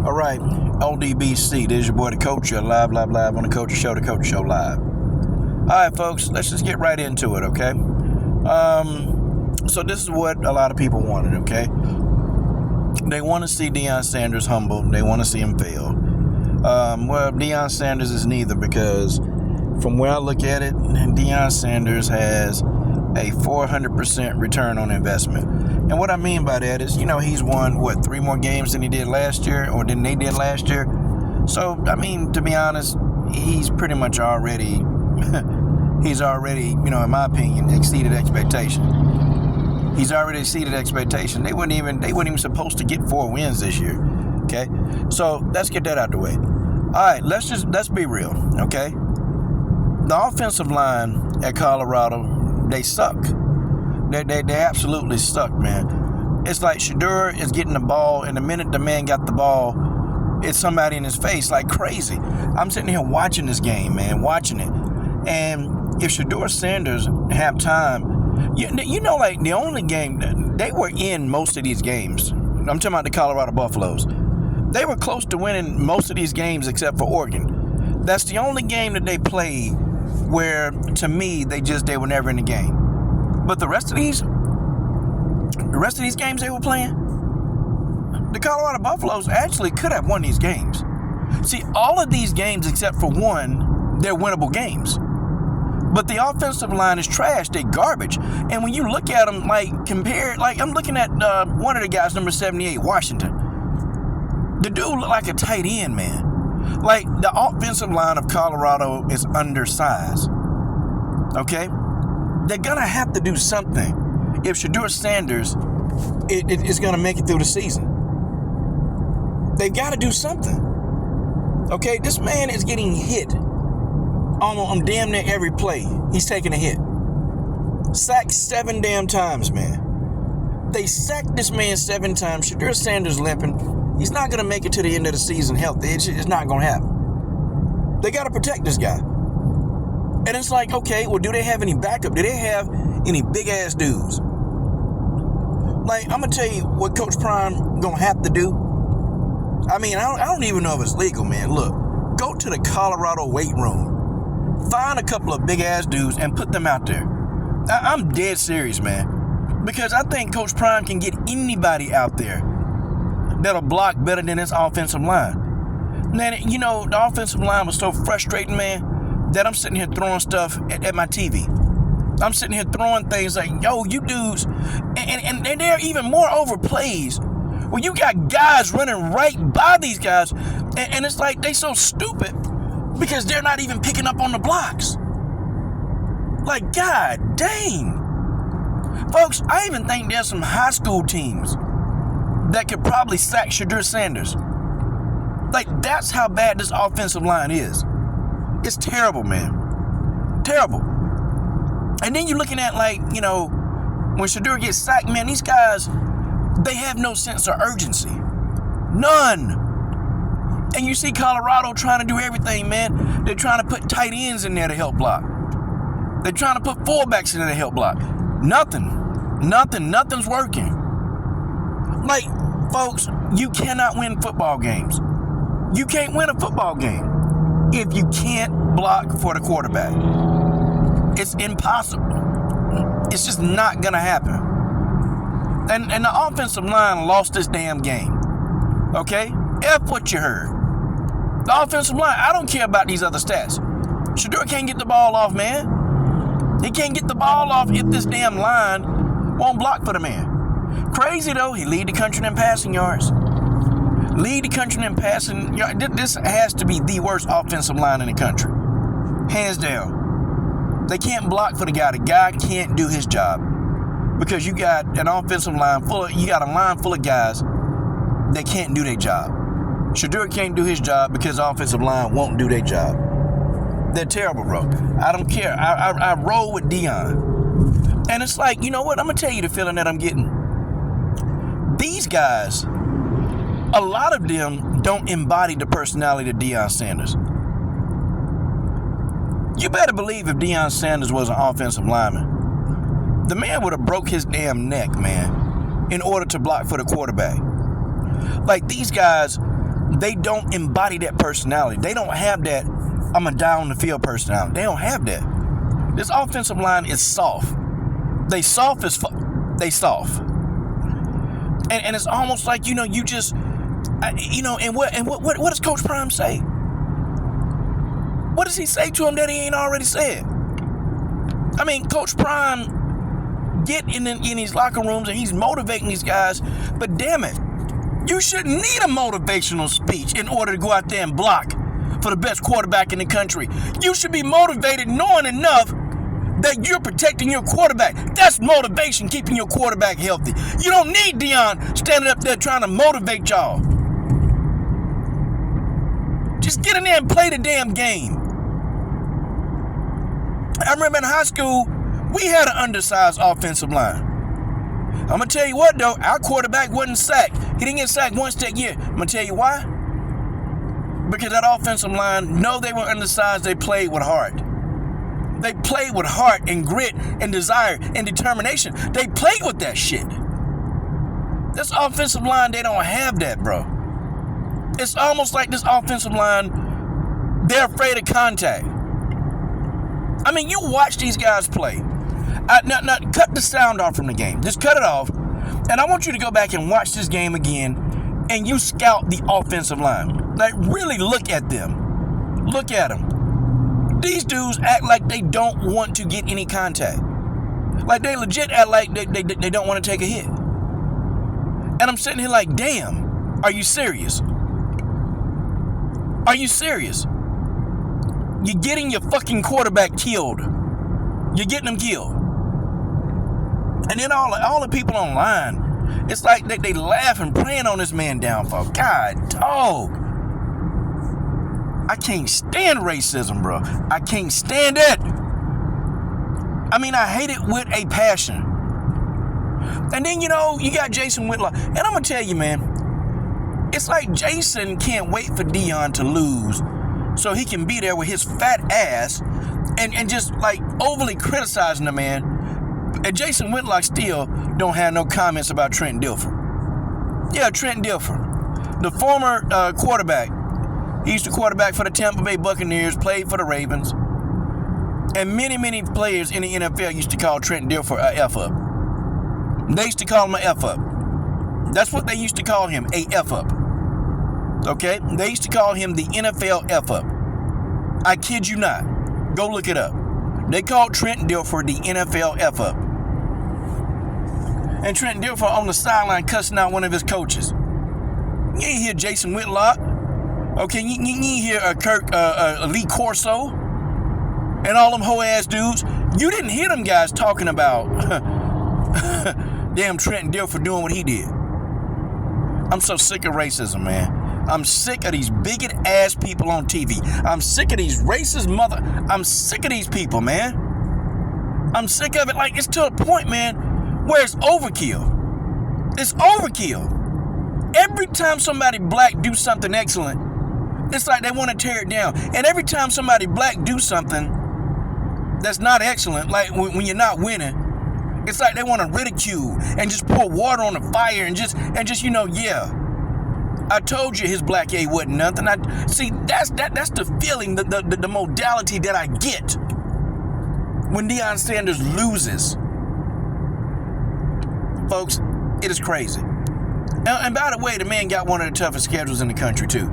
All right, LDBC, this is your boy, the Coach. You're live on the Coach Show, Live. All right, folks, let's just get right into it, okay? So this is what a lot of people wanted, okay? They want to see Deion Sanders humble. They want to see him fail. Well, Deion Sanders is neither, because from where I look at it, Deion Sanders has a 400% return on investment. And what I mean by that is, he's won, 3 more games than he did last year, or than they did last year. So, I mean, to be honest, he's pretty much already, in my opinion, exceeded expectation. He's already exceeded expectation. They weren't even supposed to get 4 wins this year. Okay? So, let's get that out the way. All right, let's be real, okay? The offensive line at Colorado, they suck. They absolutely suck, man. It's like Shedeur is getting the ball, and the minute the man got the ball, it's somebody in his face like crazy. I'm sitting here watching this game, man, watching it. And if Shedeur Sanders have time, like the only game, they were in most of these games. I'm talking about the Colorado Buffaloes. They were close to winning most of these games except for Oregon. That's the only game that they played where, to me, they were never in the game. But the rest of these games they were playing, the Colorado Buffaloes actually could have won these games. See, all of these games except for one, they're winnable games. But the offensive line is trash. They're garbage. And when you look at them, I'm looking at one of the guys, number 78, Washington. The dude looked like a tight end, man. Like, the offensive line of Colorado is undersized. Okay? They're going to have to do something if Shedeur Sanders is going to make it through the season. They've got to do something. Okay? This man is getting hit on damn near every play. He's taking a hit. Sacked 7 damn times, man. They sacked this man 7 times. Shedeur Sanders limping. He's not going to make it to the end of the season healthy. It's not going to happen. They got to protect this guy. And it's like, okay, well, do they have any backup? Do they have any big-ass dudes? Like, I'm going to tell you what Coach Prime going to have to do. I mean, I don't even know if it's legal, man. Look, go to the Colorado weight room. Find a couple of big-ass dudes and put them out there. I'm dead serious, man. Because I think Coach Prime can get anybody out there that'll block better than this offensive line. Then, the offensive line was so frustrating, man, that I'm sitting here throwing stuff at my TV. I'm sitting here throwing things like, yo, you dudes, and there are even more overplays where you got guys running right by these guys, and it's like they so stupid because they're not even picking up on the blocks. Like, god dang. Folks, I even think there's some high school teams that could probably sack Shedeur Sanders. Like, that's how bad this offensive line is. It's terrible, man. Terrible. And then you're looking at, when Shedeur gets sacked, man, these guys, they have no sense of urgency. None. And you see Colorado trying to do everything, man. They're trying to put tight ends in there to help block. They're trying to put fullbacks in there to help block. Nothing's working. Like, folks, you cannot win football games. You can't win a football game if you can't block for the quarterback. It's impossible. It's just not going to happen. And the offensive line lost this damn game. Okay? F what you heard. The offensive line, I don't care about these other stats. Shedeur can't get the ball off, man. He can't get the ball off if this damn line won't block for the man. Crazy, though, he lead the country in passing yards. Lead the country in passing yards. This has to be the worst offensive line in the country. Hands down. They can't block for the guy. The guy can't do his job. Because you got an offensive line you got a line full of guys that can't do their job. Shedeur can't do his job because the offensive line won't do their job. They're terrible, bro. I don't care. I roll with Deion. And it's like, you know what? I'm going to tell you the feeling that I'm getting. These guys, a lot of them don't embody the personality of Deion Sanders. You better believe if Deion Sanders was an offensive lineman, the man would have broke his damn neck, man, in order to block for the quarterback. Like, these guys, they don't embody that personality. They don't have that I'm a die on the field personality. They don't have that. This offensive line is soft. They soft as fuck. They soft. And it's almost like, you just, and what does Coach Prime say? What does he say to him that he ain't already said? I mean, Coach Prime get in these locker rooms and he's motivating these guys, but damn it, you shouldn't need a motivational speech in order to go out there and block for the best quarterback in the country. You should be motivated knowing enough that you're protecting your quarterback. That's motivation, keeping your quarterback healthy. You don't need Deion standing up there trying to motivate y'all. Just get in there and play the damn game. I remember in high school, we had an undersized offensive line. I'm going to tell you what, though, our quarterback wasn't sacked. He didn't get sacked once that year. I'm going to tell you why. Because that offensive line, no, they were undersized, they played with heart. They played with heart and grit and desire and determination. They played with that shit. This offensive line, they don't have that, bro. It's almost like this offensive line, they're afraid of contact. I mean, you watch these guys play. Now, cut the sound off from the game. Just cut it off. And I want you to go back and watch this game again, and you scout the offensive line. Like, really look at them. Look at them. These dudes act like they don't want to get any contact. Like, they legit act like they don't want to take a hit. And I'm sitting here like, damn, are you serious? Are you serious? You're getting your fucking quarterback killed. You're getting him killed. And then all the people online, it's like they laugh and praying on this man downfall. God, dog. I can't stand racism, bro. I can't stand it. I mean, I hate it with a passion. And then, you got Jason Whitlock. And I'm going to tell you, man, it's like Jason can't wait for Deion to lose so he can be there with his fat ass and just, like, overly criticizing the man. And Jason Whitlock still don't have no comments about Trent Dilfer. Yeah, Trent Dilfer, the former quarterback. He used to quarterback for the Tampa Bay Buccaneers, played for the Ravens. And many, many players in the NFL used to call Trent Dilfer a F-up. They used to call him a F-up. That's what they used to call him, a F-up. Okay? They used to call him the NFL F-up. I kid you not. Go look it up. They called Trent Dilfer the NFL F-up. And Trent Dilfer on the sideline cussing out one of his coaches. You ain't hear Jason Whitlock. Okay, you ain't hear Lee Corso and all them hoe-ass dudes. You didn't hear them guys talking about damn Trent Dilfer doing what he did. I'm so sick of racism, man. I'm sick of these bigot-ass people on TV. I'm sick of these racist I'm sick of these people, man. I'm sick of it. Like, it's to a point, man, where it's overkill. It's overkill. Every time somebody black do something excellent, it's like they want to tear it down. And every time somebody black do something that's not excellent, like when you're not winning, it's like they want to ridicule and just pour water on the fire and just yeah. I told you his black A wasn't nothing. See, that's the feeling, the modality that I get when Deion Sanders loses. Folks, it is crazy. And by the way, the man got one of the toughest schedules in the country too.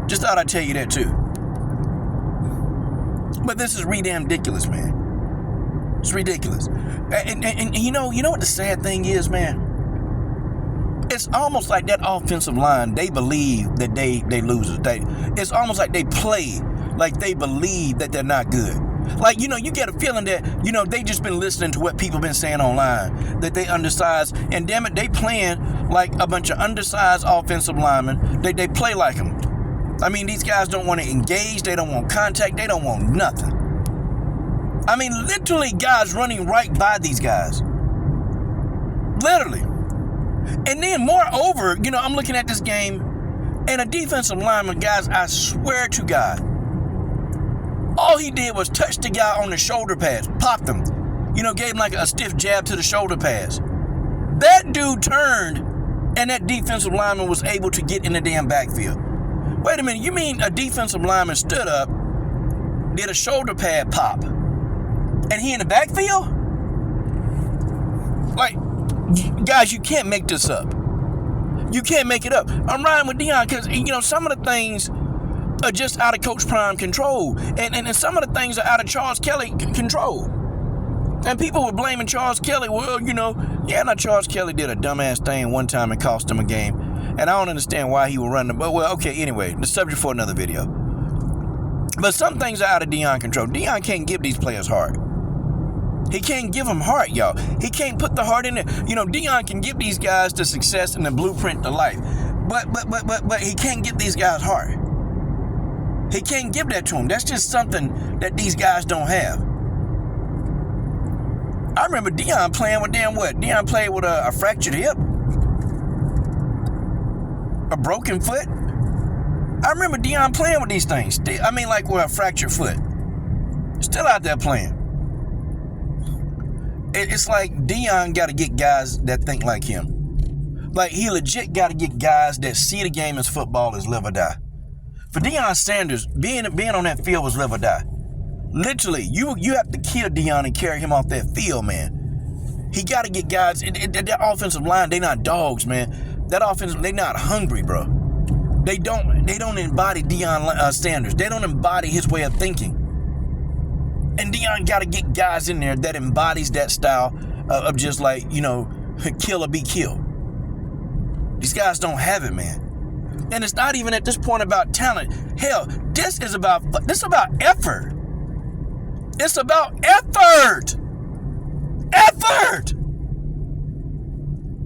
Just thought I'd tell you that too. But this is ridiculous, man. It's ridiculous. And you know what the sad thing is, man? It's almost like that offensive line, they believe that they losers. It's almost like they play like they believe that they're not good. Like, you get a feeling that, they just been listening to what people been saying online, that they undersized, and damn it, they playing like a bunch of undersized offensive linemen. They play like them. I mean, these guys don't want to engage, they don't want contact, they don't want nothing. I mean, literally guys running right by these guys. Literally. And then moreover, I'm looking at this game, and a defensive lineman, guys, I swear to God, all he did was touch the guy on the shoulder pads, popped him, gave him like a stiff jab to the shoulder pads. That dude turned, and that defensive lineman was able to get in the damn backfield. Wait a minute, you mean a defensive lineman stood up, did a shoulder pad pop, and he in the backfield? Like, guys, you can't make this up. You can't make it up. I'm riding with Deion because, you know, some of the things are just out of Coach Prime control. And some of the things are out of Charles Kelly control. And people were blaming Charles Kelly. Well, you know, Charles Kelly did a dumbass thing one time and cost him a game. And I don't understand why he would run the... But, well, okay, anyway, the subject for another video. But some things are out of Deion control. Deion can't give these players heart. He can't give them heart, y'all. He can't put the heart in there. You know, Deion can give these guys the success and the blueprint to life. But he can't give these guys heart. He can't give that to them. That's just something that these guys don't have. I remember Deion playing with Deion played with a fractured hip. A broken foot. I remember Deion playing with these things. I mean, like with a fractured foot. Still out there playing. It's like Deion got to get guys that think like him. Like, he legit got to get guys that see the game as football as live or die. For Deion Sanders, being on that field was live or die. Literally, you have to kill Deion and carry him off that field, man. He got to get guys. That offensive line, they not dogs, man. That offensive, they not hungry, bro. They don't embody Deion Sanders. They don't embody his way of thinking. And Deion got to get guys in there that embodies that style of just like, you know, kill or be killed. These guys don't have it, man. And it's not even at this point about talent. Hell, this is about effort. It's about effort. Effort.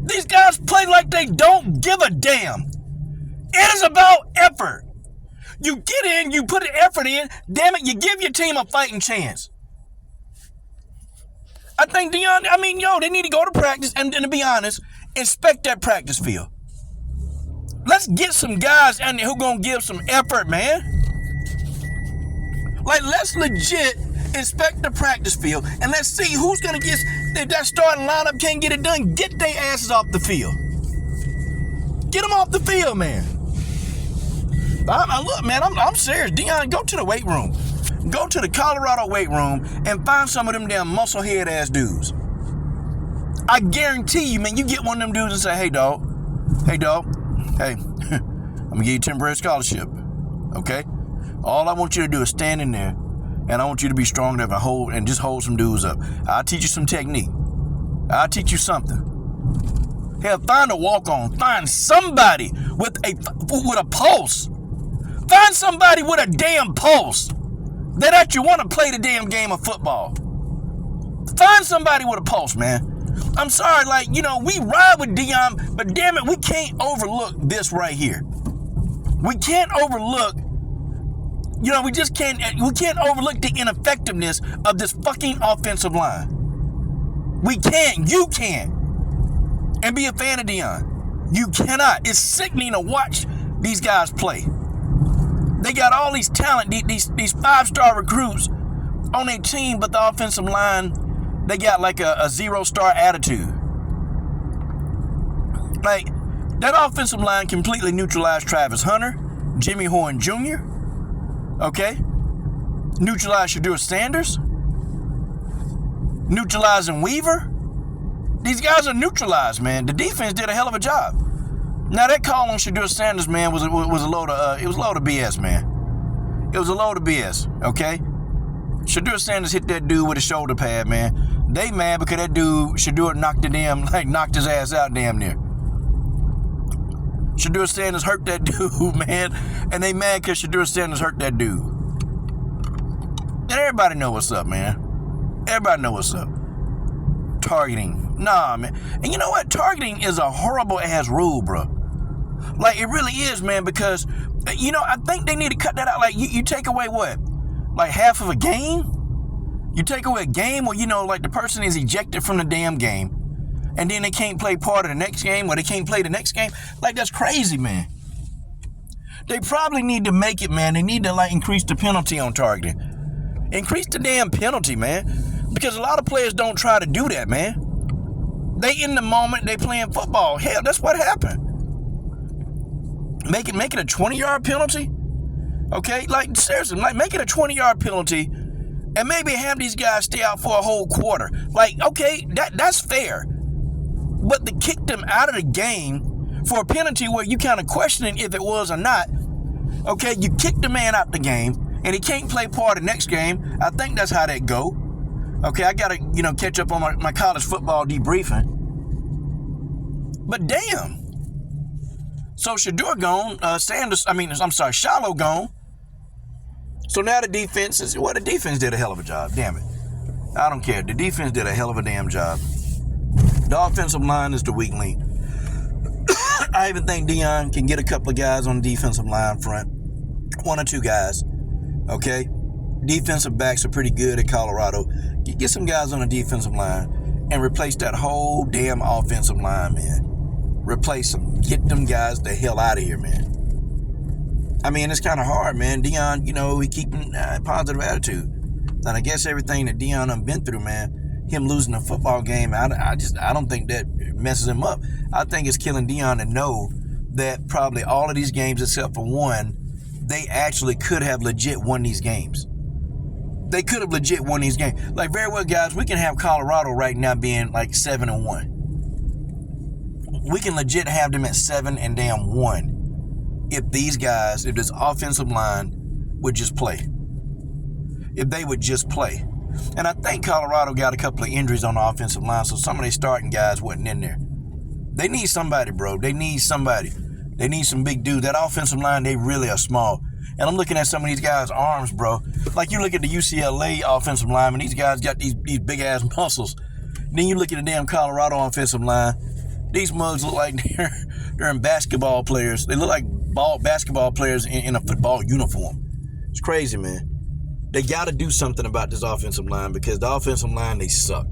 These guys play like they don't give a damn. It is about effort. You get in, you put the effort in, damn it, you give your team a fighting chance. I think Deion, they need to go to practice and to be honest, inspect that practice field. Let's get some guys in there who gonna give some effort, man. Like, let's legit inspect the practice field and let's see who's gonna get, if that starting lineup can't get it done, get their asses off the field. Get them off the field, man. Look, man, I'm serious. Deion, go to the weight room. Go to the Colorado weight room and find some of them damn musclehead ass dudes. I guarantee you, man, you get one of them dudes and say, hey, dog, I'm gonna give you a temporary scholarship, okay? All I want you to do is stand in there, and I want you to be strong enough and just hold some dudes up. I'll teach you some technique. I'll teach you something. Hell, find a walk-on. Find somebody with a pulse. Find somebody with a damn pulse that actually want to play the damn game of football. Find somebody with a pulse, man. I'm sorry, we ride with Deion, but damn it, we can't overlook this right here. We can't overlook, we can't overlook the ineffectiveness of this fucking offensive line. We can't, you can't. And be a fan of Deion. You cannot. It's sickening to watch these guys play. They got all these talent, these five-star recruits on their team, but the offensive line, they got like a 0-star attitude. Like, that offensive line completely neutralized Travis Hunter, Jimmy Horn Jr., okay? Neutralized Shedeur Sanders, neutralizing Weaver. These guys are neutralized, man. The defense did a hell of a job. Now, that call on Shedeur Sanders, man, was a load of BS, man. It was a load of BS, okay? Shedeur Sanders hit that dude with a shoulder pad, man. They mad because that dude, Shedeur, knocked his ass out damn near. Shedeur Sanders hurt that dude, man. And they mad because Shedeur Sanders hurt that dude. And everybody know what's up, man. Everybody know what's up. Targeting. Nah, man. And you know what? Targeting is a horrible ass rule, bro. Like, it really is, man, because, I think they need to cut that out. Like, you take away what? Like, half of a game? You take away a game where, the person is ejected from the damn game, and then they can't play part of the next game, or they can't play the next game? Like, that's crazy, man. They probably need to make it, man. They need to, increase the penalty on targeting. Increase the damn penalty, man. Because a lot of players don't try to do that, man. They in the moment, they playing football. Hell, that's what happened. Make it a 20-yard penalty. Okay, like seriously, like make it a 20-yard penalty, and maybe have these guys stay out for a whole quarter. Like, okay, that's fair. But to kick them out of the game for a penalty where you kind of questioning if it was or not. Okay, you kick the man out the game, and he can't play part of the next game. I think that's how that go. Okay, I gotta catch up on my college football debriefing. But damn. So Shedeur gone, Shallow gone. So now the defense did a hell of a job, damn it. I don't care. The defense did a hell of a damn job. The offensive line is the weak link. I even think Deion can get a couple of guys on the defensive line front. 1 or 2 guys. Okay? Defensive backs are pretty good at Colorado. Get some guys on the defensive line and replace that whole damn offensive line, man. Replace them. Get them guys the hell out of here, man. I mean, it's kind of hard, man. Deion, he keeping a positive attitude. And I guess everything that Deion done been through, man, him losing a football game, I don't think that messes him up. I think it's killing Deion to know that probably all of these games except for one, they actually could have legit won these games. They could have legit won these games. Like, very well, guys, we can have Colorado right now being like 7-1. We can legit have them at 7-1 if this offensive line would just play. If they would just play. And I think Colorado got a couple of injuries on the offensive line, so some of their starting guys wasn't in there. They need somebody, bro. They need somebody. They need some big dudes. That offensive line, they really are small. And I'm looking at some of these guys' arms, bro. Like, you look at the UCLA offensive linemen, these guys got these big-ass muscles. Then you look at the damn Colorado offensive line, these mugs look like they're in basketball players. They look like basketball players in a football uniform. It's crazy, man. They got to do something about this offensive line because the offensive line, they suck.